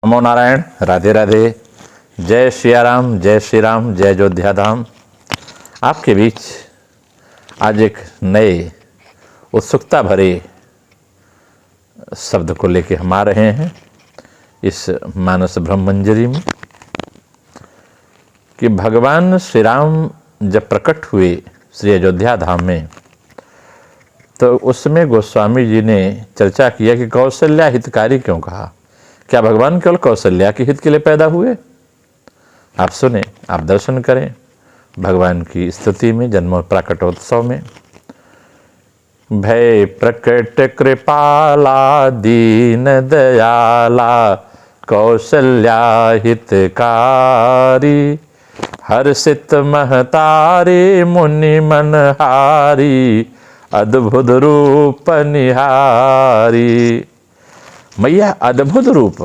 नमो नारायण, राधे राधे। जय सियाराम, जय श्री राम, जय अयोध्या धाम। आपके बीच आज एक नए उत्सुकता भरे शब्द को लेके हम आ रहे हैं इस मानस ब्रह्म मंजरी में कि भगवान श्री राम जब प्रकट हुए श्री अयोध्या धाम में, तो उसमें गोस्वामी जी ने चर्चा किया कि कौशल्या हितकारी क्यों कहा। क्या भगवान केवल कौशल्या के हित के लिए पैदा हुए? आप सुने, आप दर्शन करें भगवान की स्तुति में, जन्म प्रकटोत्सव में। भय प्रकट कृपाला दीन दयाला कौशल्या हितकारी, हर्षित महतारी मुनि मनहारी अद्भुत रूप निहारी। मैया अद्भुत रूप,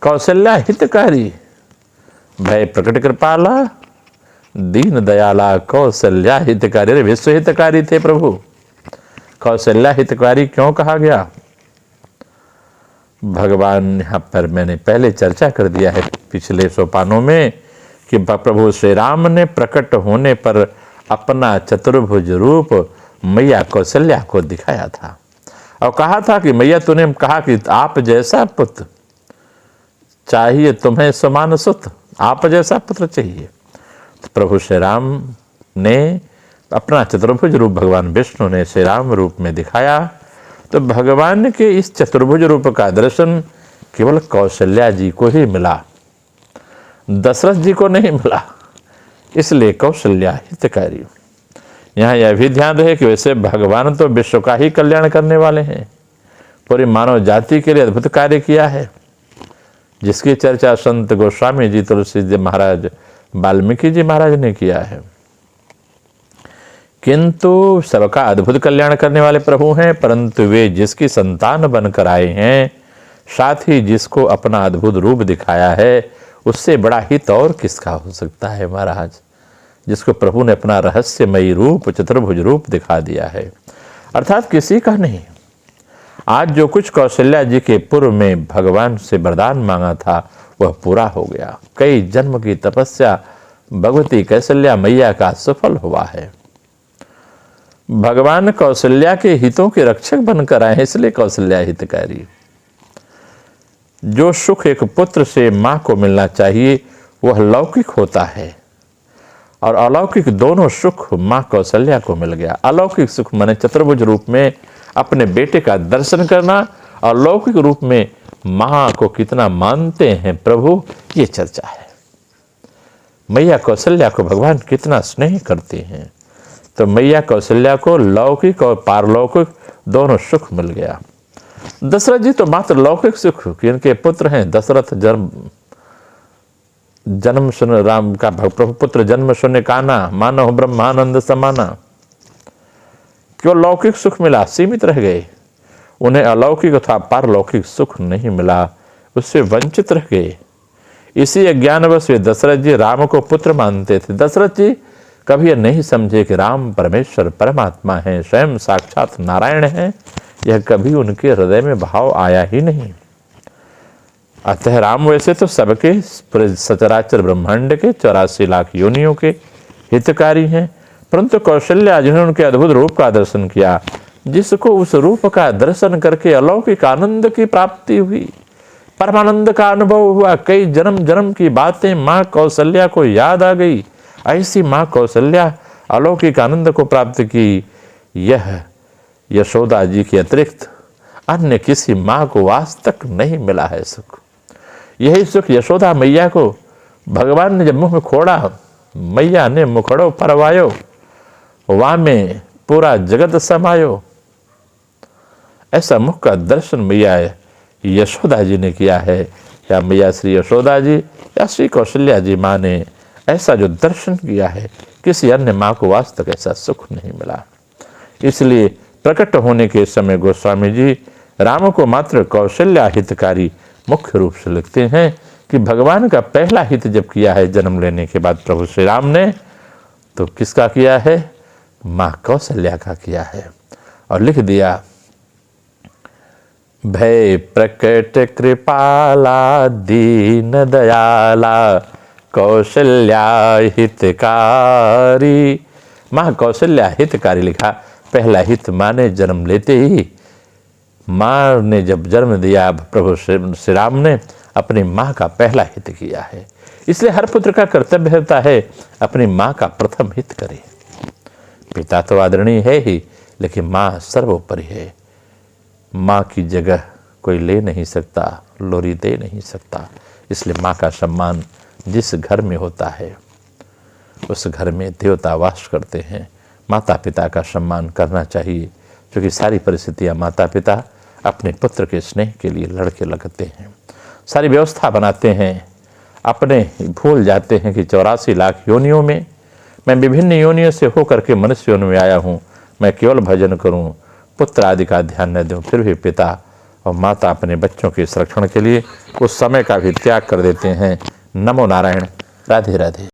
कौशल्या हितकारी, भय प्रकट कृपाला दीन दयाला कौशल्या हितकारी। अरे विश्व हितकारी थे प्रभु, कौशल्या हितकारी क्यों कहा गया? भगवान यहाँ पर मैंने पहले चर्चा कर दिया है पिछले सोपानों में कि प्रभु श्री राम ने प्रकट होने पर अपना चतुर्भुज रूप मैया कौशल्या को दिखाया था और कहा था कि मैया तूने कहा कि आप जैसा पुत्र चाहिए, तुम्हें समान सुत, आप जैसा पुत्र चाहिए। तो प्रभु श्री राम ने अपना चतुर्भुज रूप भगवान विष्णु ने श्री राम रूप में दिखाया। तो भगवान के इस चतुर्भुज रूप का दर्शन केवल कौशल्या जी को ही मिला, दशरथ जी को नहीं मिला, इसलिए कौशल्या हितकारी। यहाँ यह भी ध्यान रहे कि वैसे भगवान तो विश्व का ही कल्याण करने वाले हैं, पूरी मानव जाति के लिए अद्भुत कार्य किया है, जिसकी चर्चा संत गोस्वामी जी, तुलसी जी महाराज, वाल्मीकि जी महाराज ने किया है। किंतु सबका अद्भुत कल्याण करने वाले प्रभु हैं, परंतु वे जिसकी संतान बनकर आए हैं, साथ ही जिसको अपना अद्भुत रूप दिखाया है, उससे बड़ा हित और किसका हो सकता है महाराज, जिसको प्रभु ने अपना रहस्यमयी रूप चतुर्भुज रूप दिखा दिया है, अर्थात किसी का नहीं। आज जो कुछ कौशल्या जी के पूर्व में भगवान से वरदान मांगा था वह पूरा हो गया। कई जन्म की तपस्या भगवती कौशल्या मैया का सफल हुआ है। भगवान कौशल्या के हितों के रक्षक बनकर आए हैं, इसलिए कौशल्या हितकारी। जो सुख एक पुत्र से मां को मिलना चाहिए वह लौकिक होता है, और अलौकिक दोनों सुख मां कौशल्या को मिल गया। अलौकिक सुख माने चतुर्भुज रूप में अपने बेटे का दर्शन करना, और लौकिक रूप में मां को कितना मानते हैं प्रभु, ये चर्चा है। मैया कौशल्या को भगवान कितना स्नेह करते हैं, तो मैया कौशल्या को लौकिक और पारलौकिक दोनों सुख मिल गया। दशरथ जी तो मात्र लौकिक सुख, इनके पुत्र हैं दशरथ, जन्म सुन राम का प्रभु पुत्र जन्म सुने काना, मानो ब्रह्मानंद समाना। क्यों लौकिक सुख मिला, सीमित रह गए, उन्हें अलौकिक अथवा पारलौकिक सुख नहीं मिला, उससे वंचित रह गए। इसी अज्ञानवश वे दशरथ जी राम को पुत्र मानते थे। दशरथ जी कभी यह नहीं समझे कि राम परमेश्वर परमात्मा है, स्वयं साक्षात नारायण है, यह कभी उनके हृदय में भाव आया ही नहीं। अतः राम वैसे तो सबके सचराचर ब्रह्मांड के 84 लाख योनियों के हितकारी हैं, परंतु कौशल्या जिन्होंने उनके अद्भुत रूप का दर्शन किया, जिसको उस रूप का दर्शन करके अलौकिक आनंद की प्राप्ति हुई, परमानंद का अनुभव हुआ, कई जन्म जन्म की बातें माँ कौशल्या को याद आ गई, ऐसी माँ कौशल्या अलौकिक आनंद को प्राप्त की। यह यशोदा जी के अतिरिक्त अन्य किसी माँ को आज तक नहीं मिला है सुख। यही सुख यशोदा मैया को भगवान ने जब मुख में खोड़ा, मैया ने मुखड़ो परवायो, वामे पूरा जगत समायो। ऐसा मुख का दर्शन मैया यशोदा जी ने किया है, या मैया श्री यशोदा जी या श्री कौशल्या जी माँ ने ऐसा जो दर्शन किया है, किसी अन्य माँ को आज तक ऐसा सुख नहीं मिला। इसलिए प्रकट होने के समय गोस्वामी जी राम को मात्र कौशल्या हितकारी मुख्य रूप से लिखते हैं कि भगवान का पहला हित जब किया है जन्म लेने के बाद प्रभु श्री राम ने, तो किसका किया है? माँ कौशल्या का किया है। और लिख दिया भय प्रकट कृपाला दीन दयाला कौशल्या हितकारी। माँ कौशल्या हितकारी लिखा। पहला हित माँ ने जन्म लेते ही, माँ ने जब जन्म दिया, प्रभु श्री राम ने अपनी माँ का पहला हित किया है। इसलिए हर पुत्र का कर्तव्य होता है अपनी माँ का प्रथम हित करे। पिता तो आदरणीय है ही, लेकिन माँ सर्वोपरि है। माँ की जगह कोई ले नहीं सकता, लोरी दे नहीं सकता। इसलिए माँ का सम्मान जिस घर में होता है उस घर में देवता वास करते हैं। माता पिता का सम्मान करना चाहिए, क्योंकि सारी परिस्थितियाँ माता पिता अपने पुत्र के स्नेह के लिए लड़के लगते हैं, सारी व्यवस्था बनाते हैं। अपने भूल जाते हैं कि 84 लाख योनियों में मैं विभिन्न योनियों से होकर के मनुष्य योनि में आया हूँ, मैं केवल भजन करूँ, पुत्र आदि का ध्यान न दूँ। फिर भी पिता और माता अपने बच्चों के संरक्षण के लिए उस समय का भी त्याग कर देते हैं। नमो नारायण। राधे राधे।